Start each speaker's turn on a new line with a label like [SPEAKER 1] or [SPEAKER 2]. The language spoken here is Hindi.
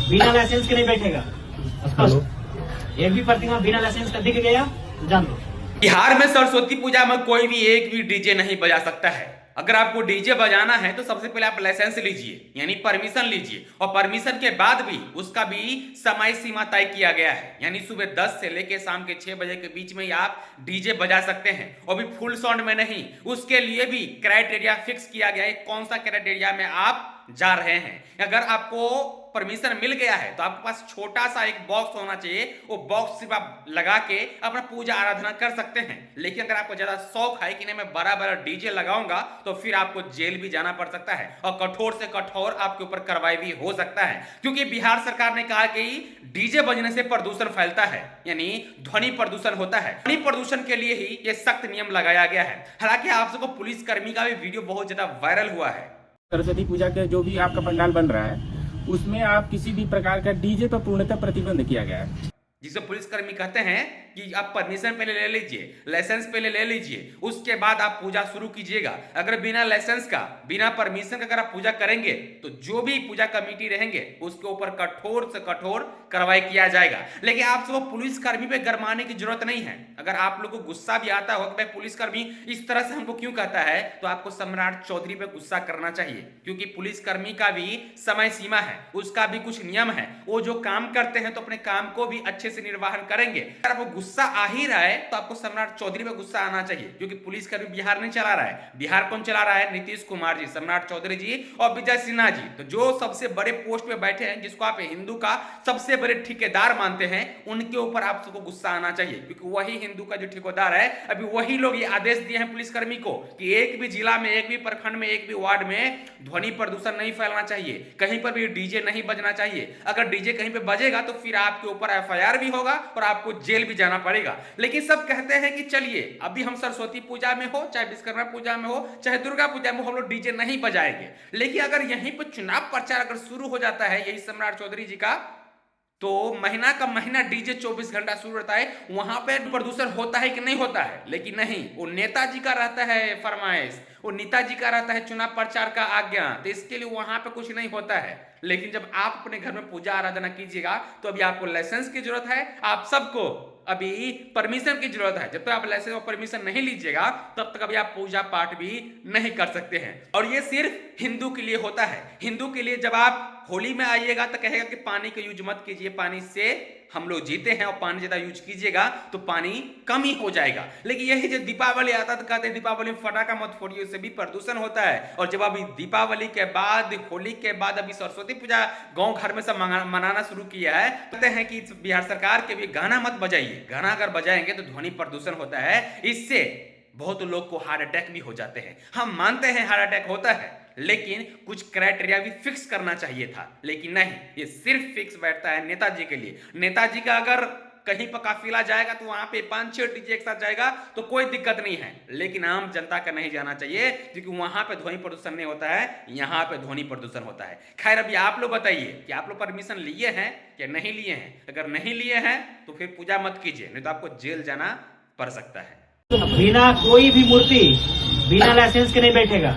[SPEAKER 1] बिना लाइसेंस के नहीं बैठेगा। स्पष्ट। एक भी प्रतिमा बिना लाइसेंस का दिख गया तो जान दो।
[SPEAKER 2] बिहार में सरस्वती पूजा में कोई भी एक भी डीजे नहीं बजा सकता है। अगर आपको डीजे बजाना है तो सबसे पहले आप लाइसेंस लीजिए, यानी परमिशन लीजिए, और परमिशन के बाद भी उसका भी समय सीमा तय किया गया है, यानी सुबह 10 से लेकर शाम के 6 बजे के बीच में ही आप डीजे बजा सकते हैं, और भी फुल साउंड में नहीं। उसके लिए भी क्राइटेरिया फिक्स किया गया है, कौन सा क्राइटेरिया में आप जा रहे हैं। अगर आपको परमिशन मिल गया है तो आपके पास छोटा सा एक बॉक्स होना चाहिए, वो बॉक्स सिर्फ आप लगा के अपना पूजा आराधना कर सकते हैं। लेकिन अगर आपको ज्यादा शौक है कि नहीं मैं बड़ा बड़ा डीजे लगाऊंगा, तो फिर आपको जेल भी जाना पड़ सकता है, और कठोर से कठोर आपके ऊपर कार्रवाई भी हो सकता है। क्योंकि बिहार सरकार ने कहा कि डीजे बजने से प्रदूषण फैलता है, यानी ध्वनि प्रदूषण होता है। ध्वनि प्रदूषण के लिए ही यह सख्त नियम लगाया गया है। हालांकि आप सबको पुलिसकर्मी का भी वीडियो बहुत ज्यादा वायरल हुआ है।
[SPEAKER 3] सरस्वती पूजा के जो भी आपका पंडाल बन रहा है उसमें आप किसी भी प्रकार का डीजे पर पूर्णतः प्रतिबंध किया गया है।
[SPEAKER 2] जिसे पुलिसकर्मी कहते हैं कि आप परमिशन पहले ले लीजिए, लाइसेंस पहले ले लीजिए, उसके बाद आप पूजा शुरू कीजिएगा। अगर बिना लाइसेंस का, बिना परमिशन का अगर आप पूजा करेंगे तो जो भी पूजा कमेटी रहेंगे उसके ऊपर कठोर से कठोर कार्रवाई किया जाएगा। लेकिन आप सबको पुलिसकर्मी पे गरमाने की जरूरत नहीं है। अगर आप लोग को गुस्सा भी आता हो कि भाई पुलिसकर्मी इस तरह से हमको क्यों कहता है, तो आपको सम्राट चौधरी पे गुस्सा करना चाहिए, क्योंकि पुलिसकर्मी का भी समय सीमा है, उसका भी कुछ नियम है। वो जो काम करते हैं तो अपने काम को भी अच्छे से निर्वहन करेंगे। अगर आपको गुस्सा आ ही रहा है तो आपको सम्राट चौधरी पे गुस्सा आना चाहिए, क्योंकि पुलिस का भी बिहार नहीं चला रहा है। बिहार कौन चला रहा है? नीतीश कुमार जी, सम्राट चौधरी जी और विजय सिन्हा जी। तो जो सबसे बड़े पोस्ट पे बैठे हैं, जिसको आप हिंदू का सबसे बड़े ठेकेदार मानते हैं, उनके ऊपर आप सबको गुस्सा आना चाहिए, क्योंकि वही हिंदू का जो ठेकेदार है, अभी वही लोग ये आदेश दिए हैं पुलिसकर्मी को कि एक भी जिला में, एक भी प्रखंड में, एक भी वार्ड में ध्वनि प्रदूषण नहीं फैलना चाहिए, कहीं पर भी डीजे नहीं बजना चाहिए। अगर डीजे कहीं पे बजेगा तो फिर आपके ऊपर एफआईआर भी होगा और आपको जेल भी जाना पड़ेगा। लेकिन सब कहते हैं कि चलिए अभी हम सरस्वती पूजा में हो, चाहे विश्वकर्मा पूजा में हो, चाहे दुर्गा पूजा में हो, हम लोग डीजे नहीं बजाएंगे। लेकिन अगर यहीं पर चुनाव प्रचार अगर शुरू हो जाता है यही सम्राट चौधरी जी का, तो महीना का महीना डीजे 24 घंटा शुरू रहता है। वहां पे प्रदूषण होता है कि नहीं होता है? लेकिन नहीं, वो नेताजी का रहता है फरमाइश, वो नेताजी का रहता है चुनाव प्रचार का आज्ञा, तो इसके लिए वहां पे कुछ नहीं होता है। लेकिन जब आप अपने घर में पूजा आराधना कीजिएगा तो अभी आपको लाइसेंस की जरूरत है, आप सबको अभी परमिशन की जरूरत है। जब तक आप लाइसेंस और परमिशन नहीं लीजिएगा तब तक अभी आप पूजा पाठ भी नहीं कर सकते हैं। और ये सिर्फ हिंदू के लिए होता है। हिंदू के लिए जब आप होली में आइएगा तो कहेगा कि पानी का यूज मत कीजिए, पानी से हम लोग जीते हैं, और पानी ज्यादा यूज कीजिएगा तो पानी कम ही हो जाएगा। लेकिन यही जब दीपावली आता तो कहते हैं दीपावली में फटाका मत फोड़िए, उससे भी प्रदूषण होता है। और जब अभी दीपावली के बाद, होली के बाद अभी सरस्वती पूजा गांव घर में सब मनाना शुरू किया है, कहते हैं कि बिहार सरकार के भी गाना मत बजाइए। गाना अगर बजाएंगे तो ध्वनि प्रदूषण होता है, इससे बहुत लोग को हार्ट अटैक भी हो जाते हैं। हम मानते हैं हार्ट अटैक होता है, लेकिन कुछ क्राइटेरिया भी फिक्स करना चाहिए था। लेकिन नहीं, ये सिर्फ फिक्स बैठता है नेताजी के लिए। नेताजी का अगर कहीं पर काफिला जाएगा तो वहां पे 5-6 डीजे एक साथ जाएगा तो कोई दिक्कत नहीं है, लेकिन आम जनता का नहीं जाना चाहिए, क्योंकि वहां पे ध्वनि प्रदूषण नहीं होता है, यहाँ पे ध्वनि प्रदूषण होता है। खैर, अभी आप लोग बताइए कि आप लोग परमिशन लिए हैं या नहीं लिए हैं। अगर नहीं लिए हैं तो फिर पूजा मत कीजिए, नहीं तो आपको जेल जाना पड़ सकता है।
[SPEAKER 1] बिना कोई भी मूर्ति बिना लाइसेंस के नहीं बैठेगा।